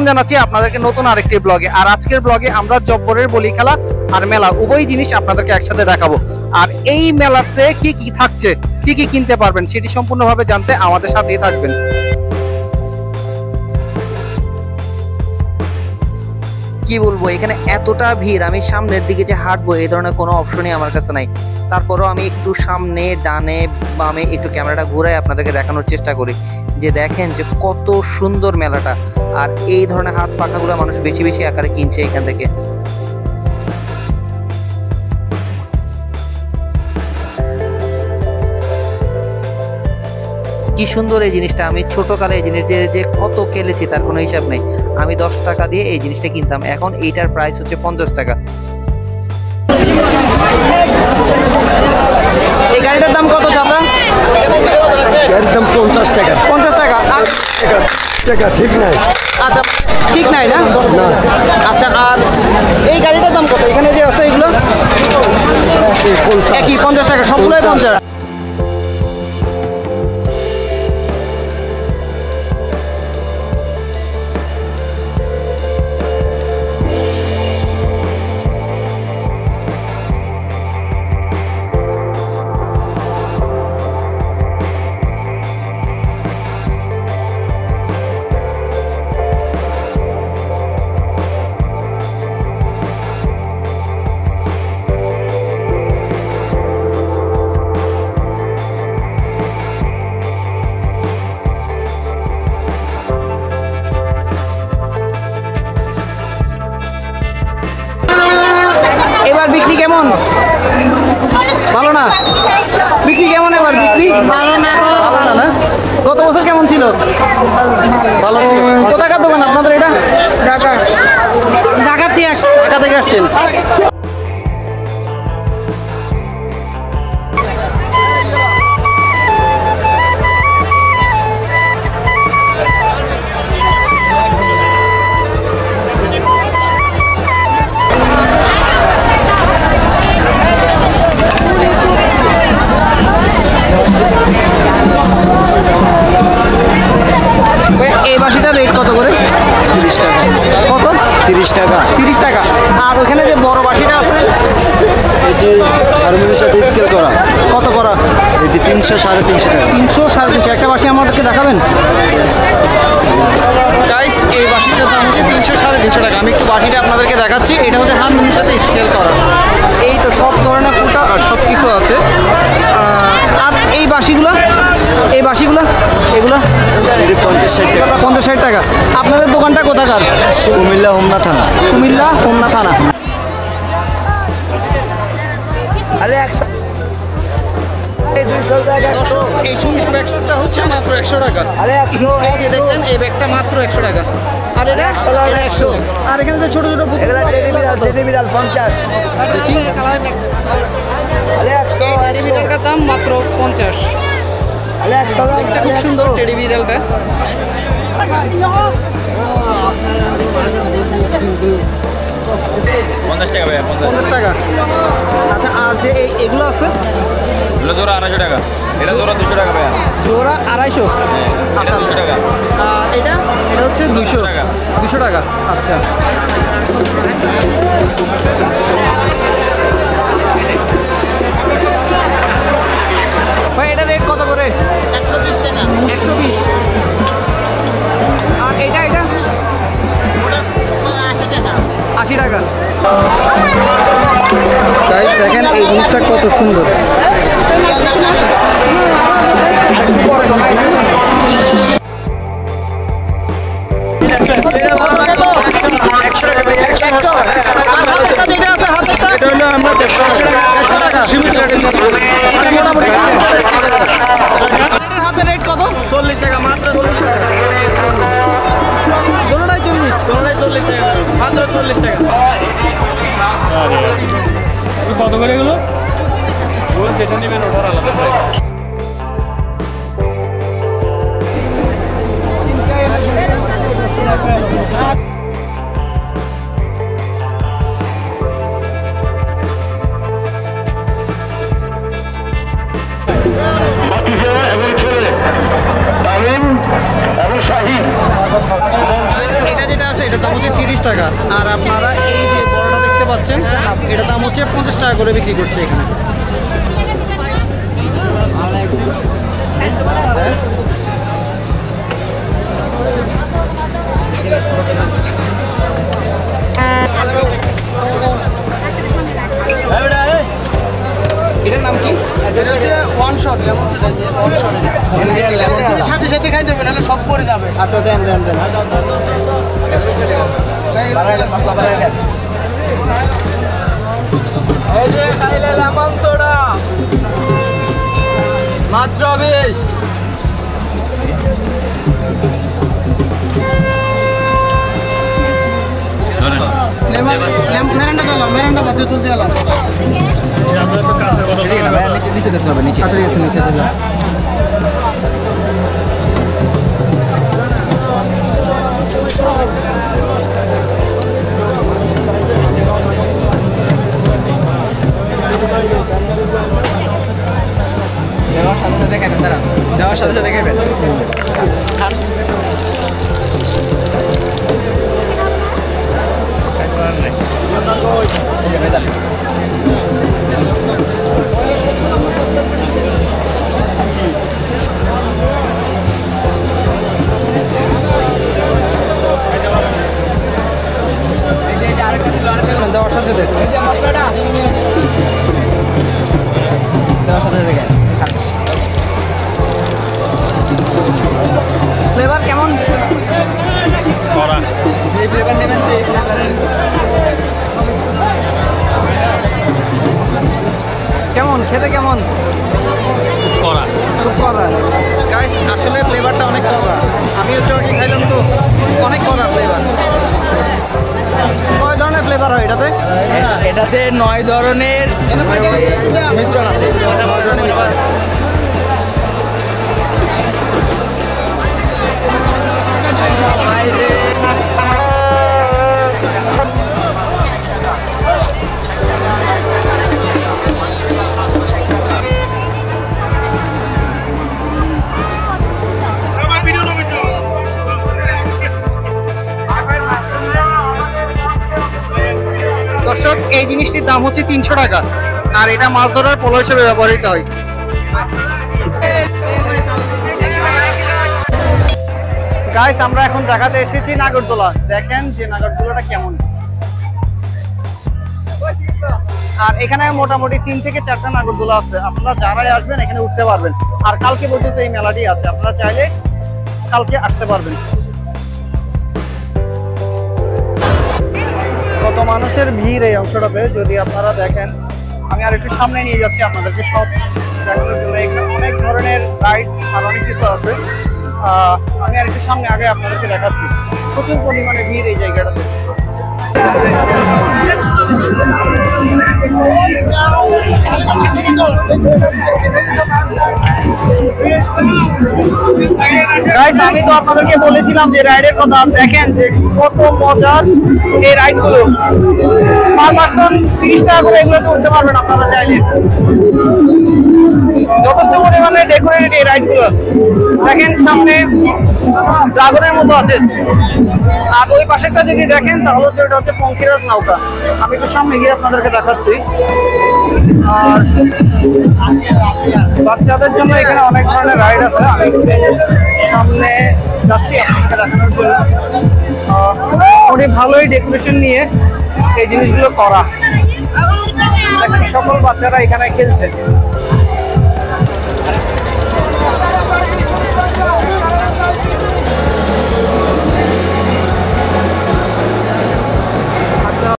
জানাচ্ছি আপনাদেরকে নতুন আরেকটি ব্লগে। আর আজকের ব্লগে আমরা জব্বরের বলি খেলা আর মেলা উভয় জিনিস আপনাদেরকে একসাথে দেখাবো। আর এই মেলাতে কি কি থাকছে, কি কি কিনতে পারবেন সেটি সম্পূর্ণভাবে জানতে আমাদের সাথেই থাকবেন। কি বলবো, এখানে এতটা ভিড়, আমি সামনের দিকে যে হাঁটবো এই ধরনের কোনো অপশনই আমার কাছে নাই। তারপরও আমি একটু সামনে ডানে বামে একটু ক্যামেরাটা ঘুরাই আপনাদেরকে দেখানোর চেষ্টা করি যে দেখেন যে কত সুন্দর মেলাটা। আর এই ধরনের হাত পাখাগুলো মানুষ বেশি বেশি আকারে কিনছে এখান থেকে। কি সুন্দর এই জিনিসটা, আমি ছোটকালে এই জিনিস যে কত খেলেছি তার কোনো হিসাব নেই। আমি 10 টাকা দিয়ে এই জিনিসটা কিনতাম, এখন এইটার প্রাইস হচ্ছে 50 টাকা। এই গাড়িটার দাম কত চাচা? গাড়ির দাম 50 টাকা। 50 টাকা। আর টাকা ঠিক নাই। আচ্ছা, ঠিক নাই না? না। আচ্ছা, আর এই গাড়িটার দাম কত? এখানে যে আছে এগুলো একই 50 টাকা, সবগুলোই 50। এবার বিক্রি কেমন? ভালো না? বিক্রি কেমন এবার? বিক্রি ভালো না গো। ভালো না? গত বছর কেমন ছিল? ভালো। কোথাকার দোকান আপনাদের এটা? ঢাকা থেকে আসছি। ঢাকা থেকে আসছেন? এই বাসিটার রেট কত করে? 30 টাকা। কত? 30 টাকা। 30 টাকা। আর ওখানে যে বড় বাসিটা আছে এটি হারমোনিয়ামের সাথে স্কেল করা। কত করা? এটি 300 350 টাকা। 300 350। একটা বাসি আমাদেরকে দেখাবেন গাইস? এই বাসিটার দাম হচ্ছে 300 350 টাকা। আমি একটু বাসিটা আপনাদেরকে দেখাচ্ছি। এটা হচ্ছে হারমোনিয়ামের সাথে স্কেল করা। এই তো সব ধরনের ফুটা আর সব কিছু আছে। আর এই বাসিগুলো এগুলো এটি 50 টাকা। 50 টাকা। আপনাদের দোকানটা কোথাকার? কুমিল্লা হোমনা থানা। কুমিল্লা হোমনা থানা। আরে 100 এই 200 টাকা। এই সুন্দর ব্যাগটা হচ্ছে মাত্র 100 টাকা। আরে 100 এই যে দেখেন এই ব্যাগটা মাত্র 100 টাকা। আর এটা 100। আর এখানে যে ছোট ছোট এগুলা টেডি বিড়াল 50। আরে 100 এই টেডি বিড়ালটার দাম মাত্র 50। আরে 100 এটা খুব সুন্দর টেডি বিড়ালটা। 50 টাকা ভাইয়া। 50 টাকা। আচ্ছা, আর যে এগুলো আছে এগুলো জোড়া 250 টাকা। এটা জোড়া 200 টাকা ভাইয়া। জোড়া 250। এটা 200 টাকা। আর এটা হচ্ছে 200 টাকা। 200 টাকা। আচ্ছা, ভাই এটা রেট কত করে? 120 টাকা। 120। আর এটা ওটা 80 টাকা। 80 টাকা। তাই দেখেন এই জিনিসটা কত সুন্দর। হাতের রেট কত? 40 টাকা মাত্র। 40 টাকা। দোনোটাই 40। দোনোটাই 40 টাকা মাত্র। 40 টাকা। কত করে এগুলো? যেটা নেবেন ওটার আলাদা প্রাইস। এটা যেটা আছে টাকা। আর আপনারা এই যে বড়টা দেখতে পাচ্ছেন, এটা দাম হচ্ছে 50 টাকা করে বিক্রি করছে এখানে। এটার নাম কি? এটা হচ্ছে ওয়ান শট লেমন সাথে সাথে খাই দেবেন, নাহলে সব পরে যাবে। আচ্ছা দেন দেন দেন। এই যে খাইলে লেমন সোডা মাত্র 20। মেরান্ডা দিলাম, মেরান্ডা বাদে তুলতে এলাম। নিচে দেখতে হবে, নিচে। আচ্ছা ঠিক আছে, নিচে দিলাম। দেওয়ার সাথে সাথে খাবেন, দাঁড়ান। দেওয়ার সাথে সাথে খাবেন। দেওয়ার সাথে সাথে দেওয়ার সাথে সাথে খাবেন। ফ্লেভার কেমন? করা যেই ফ্লেভার নেবেন সেই ফ্লেভারের। কেমন খেতে কেমন? করা খুব কড়া গাইস, আসলে ফ্লেভারটা অনেক কড়া। আমি একটু আগে খাইলাম তো, অনেক কড়া ফ্লেভার। কয় ধরনের ফ্লেভার হয় এটাতে? এটাতে 9 ধরনের মিশ্রণ আছে। 9 ধরনের মিশ্রণ। দর্শক, এই জিনিসটির দাম হচ্ছে 300 টাকা, আর এটা মাছ ধরার পলো হিসেবে ব্যবহৃত হয়। গাইস, আমরা এখন দেখাতে এসেছি নাগরদোলা। দেখেন যে নাগরদোলাটা কেমন। আর এখানে মোটামুটি 3 থেকে 4টা নাগরদোলা আছে। আপনারা যারাই আসবেন এখানে উঠতে পারবেন। আর কালকে পর্যন্ত এই মেলাটি আছে, আপনারা চাইলে কালকে আসতে পারবেন। কত মানুষের ভিড় এই অংশটাতে যদি আপনারা দেখেন। আমি আর একটু সামনে নিয়ে যাচ্ছি আপনাদেরকে সব দেখানোর জন্য। এখানে অনেক ধরনের রাইডস আর অনেক কিছু আছে। আমি আর একটু সামনে আগে আপনাদেরকে দেখাচ্ছি। প্রচুর পরিমাণে ভিড় এই জায়গাটাতে। গাইস, আমি তো আপনাদেরকে বলেছিলাম যে রাইডের কথা। দেখেন যে কত মজার এই রাইডগুলো। পার পার্সন 30 টাকা করে এগুলো করতে পারবেন আপনারা চাইলে। যথেষ্ট পরিমাণে ডেকোরেটেড এই রাইডগুলো। দেখেন সামনে ড্রাগনের মতো আছে। আর ওই পাশেরটা যদি দেখেন তাহলে ওটা হচ্ছে পঙ্খিরাজ নৌকা। আমি একটু সামনে গিয়ে আপনাদেরকে দেখাচ্ছি। আর বাচ্চাদের জন্য এখানে অনেক ধরনের রাইড আছে। আমি সামনে যাচ্ছি আপনাদেরকে দেখানোর জন্য। মোটামুটি ভালোই ডেকোরেশন নিয়ে এই জিনিসগুলো করা। দেখেন সকল বাচ্চারা এখানে খেলছে।